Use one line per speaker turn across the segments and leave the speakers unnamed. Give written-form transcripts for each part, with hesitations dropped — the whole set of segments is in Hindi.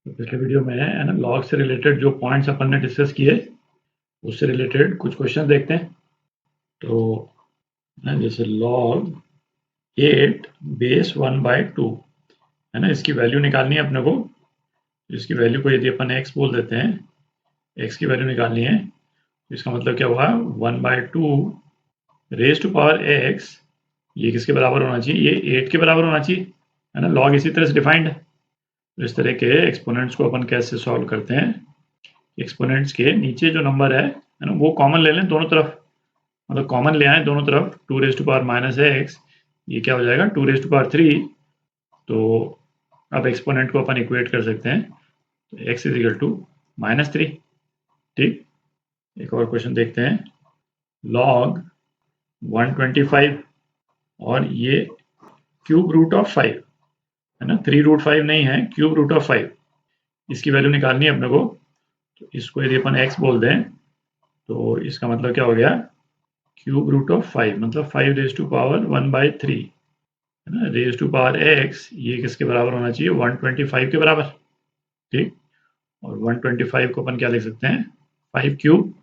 तो पिछले वीडियो में है ना लॉग से रिलेटेड जो पॉइंट्स अपन ने डिस्कस किए उससे रिलेटेड कुछ क्वेश्चन देखते हैं। तो जैसे log 8 बेस 1/2 है ना, इसकी वैल्यू निकालनी है अपने को। इसकी वैल्यू को यदि अपन x बोल देते हैं, x की वैल्यू निकालनी है, तो इसका मतलब क्या हुआ 1/2 रेज टू पावर x। ये किसके बराबर होना चाहिए? ये 8 के बराबर होना चाहिए, है ना। लॉग इसी तरह से डिफाइंड है। तो इस तरह के एक्सपोनेंट्स को अपन कैसे सॉल्व करते हैं? एक्सपोनेंट्स के नीचे जो नंबर है ना, वो कॉमन ले लें दोनों तरफ, मतलब कॉमन ले आए दोनों तरफ। 2 raise to power minus x, ये क्या हो जाएगा 2 रेज टू पावर 3। तो अब एक्सपोनेंट को अपन इक्वेट कर सकते हैं, तो x इज इक्वल टू -3। ठीक, एक और क्वेश्चन देखते हैं। log 125 और ये क्यूब रूट ऑफ 5 है ना, 3√5 नहीं है, क्यूब रूट ऑफ 5, इसकी वैल्यू निकालनी है अपने को। तो इसको यदि अपन x बोल दें, तो इसका मतलब क्या हो गया क्यूब रूट ऑफ 5, मतलब 5 रेज टू पावर 1/3 है ना, रेज टू पावर x, ये किसके बराबर होना चाहिए 125 के बराबर। ठीक, और 125 को अपन क्या लिख सकते हैं 5 क्यूब,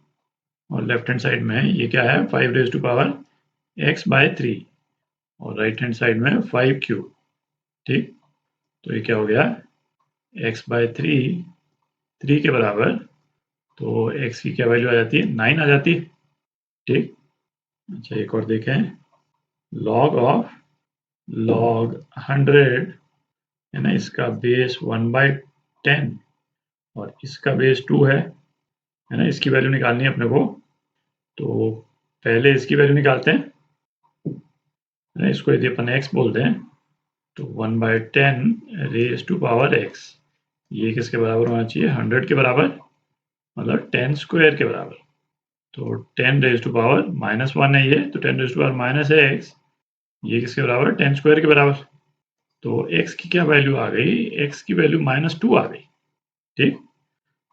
और लेफ्ट हैंड साइड में ये क्या है 5 रेज टू पावर x/3, और राइट हैंड साइड में 5 क्यूब। ठीक, तो ये क्या हो गया x/3 3 के बराबर, तो x की क्या वैल्यू आ जाती है 9 आ जाती है। ठीक, अच्छा एक और देखें। log 100 है ना, इसका बेस 1/10 और इसका बेस 2 है ना, इसकी वैल्यू निकालनी है अपने को। तो पहले इसकी वैल्यू निकालते हैं ना, इसको यदि अपन x बोल दें, तो 1/10 रेज टू पावर x, ये किसके बराबर होना चाहिए 100 के बराबर, मतलब 10 स्क्वायर के बराबर। तो 10 रेज टू पावर -1 है ये, तो 10 रेज टू पावर माइनस है x, ये किसके बराबर 10 स्क्वायर के बराबर। तो x की क्या वैल्यू आ गई, x की वैल्यू -2 आ गई। ठीक,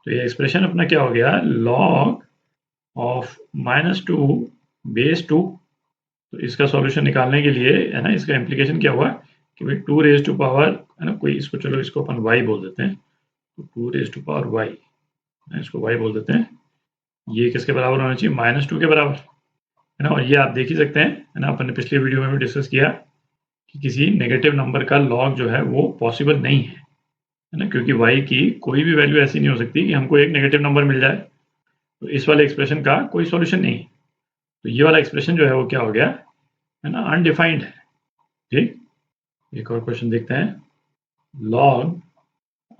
तो ये एक्सप्रेशन अपना क्या हो गया log ऑफ -2 बेस 2। तो इसका सॉल्यूशन निकालने के लिए है ना, इसका इम्प्लीकेशन क्या हुआ कि भाई 2 रेज टू पावर है ना, कोई इसको, चलो इसको अपन y बोल देते हैं, तो 2 रेज टू पावर y, इसको y बोल देते हैं, ये किसके बराबर होना चाहिए -2 के बराबर, है ना। और ये आप देख ही सकते हैं, है ना, अपन ने पिछले वीडियो में भी डिस्कस किया कि किसी नेगेटिव नंबर का लॉग जो है वो पॉसिबल नहीं है ना, क्योंकि y की कोई भी वैल्यू ऐसी नहीं हो सकती कि हमको एक नेगेटिव नंबर मिल जाए। तो इस वाले एक्सप्रेशन का कोई सॉल्यूशन नहीं है। तो ये वाला एक्सप्रेशन जो है वो क्या हो गया, है ना, अनडिफाइंड है। ठीक, एक और क्वेश्चन देखते हैं। log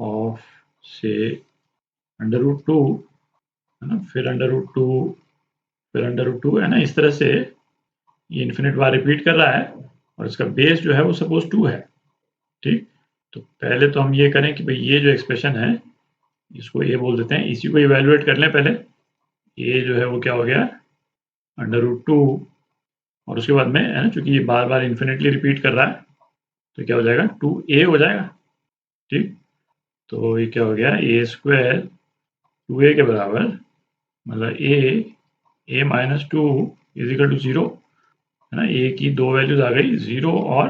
ऑफ से √2 है ना, फिर √2, फिर √2 है ना, इस तरह से ये इन्फिनिट बार रिपीट कर रहा है, और इसका बेस जो है वो सपोज 2 है। ठीक, तो पहले तो हम ये करें कि भाई ये जो एक्सप्रेशन है इसको ये बोल देते हैं, इसी को इवेल्युएट कर लें पहले। ये जो है वो क्या हो गया √2, और उसके बाद में है ना, चूंकि ये बार बार इन्फिनिटली रिपीट कर रहा है, तो क्या हो जाएगा 2a हो जाएगा। ठीक, तो ये क्या हो गया a² 2a के बराबर, मतलब a -2 इज इक्वल टू 0, है ना। a की दो वैल्यूज आ गई 0 और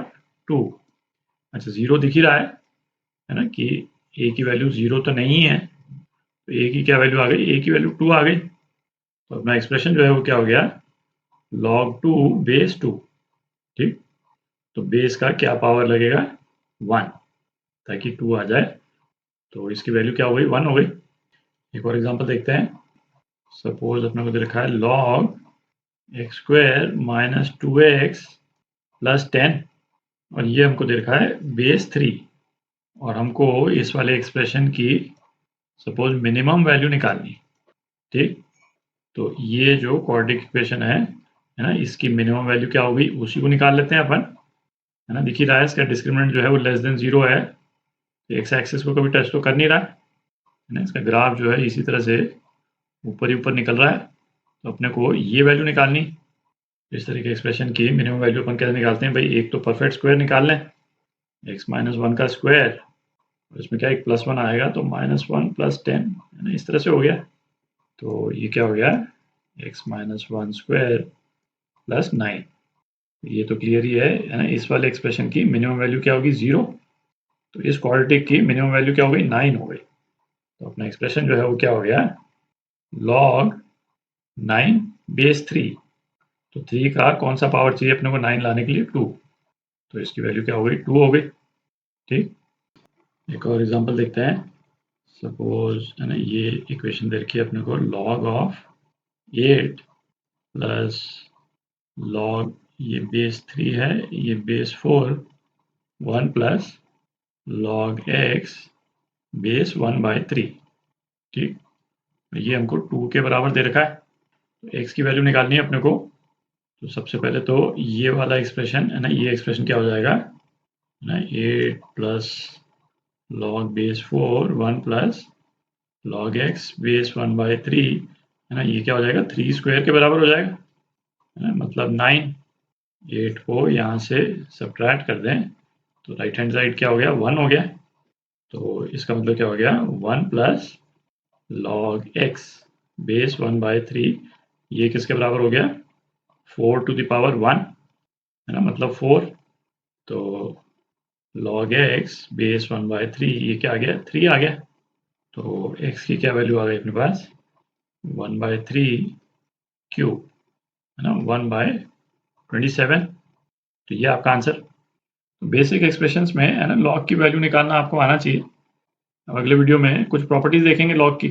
2। अच्छा 0 दिख ही रहा है ना कि a की वैल्यू 0 तो नहीं है, तो a की क्या वैल्यू आ गई, a की वैल्यू 2 आ गई। तो अपना एक्सप्रेशन जो है वो क्या हो गया log 2 बेस 2। ठीक, तो बेस का क्या पावर लगेगा 1, ताकि 2 आ जाए, तो इसकी वैल्यू क्या हो गई 1 हो गई। एक और एग्जांपल देखते हैं। सपोज अपने को दे रखा है log x² - 2x + 10, और ये हमको दे रखा है बेस 3, और हमको इस वाले एक्सप्रेशन की सपोज मिनिमम वैल्यू निकालनी। ठीक, तो ये जो क्वाड्रेटिक इक्वेशन है ना, इसकी मिनिमम वैल्यू क्या होगी उसी को निकाल लेते हैं अपन, है ना। दिख ही रहा है इसका डिस्क्रिमिनेंट जो है वो लेस देन 0 है, तो एक्स एक्सिस को कभी टच तो कर नहीं रहा है ना। इसका ग्राफ जो है इसी तरह से ऊपर ही ऊपर निकल रहा है, तो अपने को ये वैल्यू निकालनी। इस तरह के एक्सप्रेशन की मिनिमम वैल्यू अपन कैसे निकालते हैं भाई, एक तो परफेक्ट स्क्वायर निकाल लें, x - 1 का स्क्वायर, और इसमें क्या एक +1 आएगा, तो -1 + 10 है ना, इस तरह से हो गया। तो ये क्या हो गया x - 1 स्क्वायर + 9, ये तो क्लियर ही है ना। इस वाले एक्सप्रेशन की मिनिमम वैल्यू क्या होगी 0, तो इस क्वाड्रेटिक की मिनिमम वैल्यू क्या हो गई 9 हो गई। तो अपना एक्सप्रेशन जो है वो क्या हो गया, log 9 बेस 3। तो 3 का कौन सा पावर चाहिए अपने को 9 लाने के लिए, 2। तो इसकी वैल्यू क्या हो गई, 2 हो गई। ठीक, एक और एग्जांपल देखते हैं। सपोज है ना, ये इक्वेशन दे रखी है अपने को, log ऑफ 8 प्लस log ये बेस 3 है, ये base 4, 1 plus log x base 1/3। ठीक, ये हमको 2 के बराबर दे रखा है। तो x की वैल्यू निकालनी है अपने को। तो सबसे पहले तो ये वाला एक्सप्रेशन है ना, ये एक्सप्रेशन क्या हो जाएगा ना, 8 plus log base 4, 1 plus log x base 1/3 है ना, ये क्या हो जाएगा, 3 स्क्वायर के बराबर हो जाएगा, है ना, मतलब 9। 8 को यहाँ से सब्ट्रैक्ट कर दें तो राइट हैंड साइड क्या हो गया, 1 हो गया। तो इसका मतलब क्या हो गया, 1 प्लस log x बेस 1/3, ये किसके बराबर हो गया, 4 टू द पावर 1, है ना, मतलब 4। तो log x बेस 1/3, ये क्या आ गया, 3 आ गया। तो x की क्या वैल्यू आ गई अपने पास, 1/3 क्यूब, है ना, 1/27। तो ये आपका आंसर। बेसिक एक्सप्रेशंस में है ना, लॉग की वैल्यू निकालना आपको आना चाहिए। अब अगले वीडियो में कुछ प्रॉपर्टीज देखेंगे लॉग की।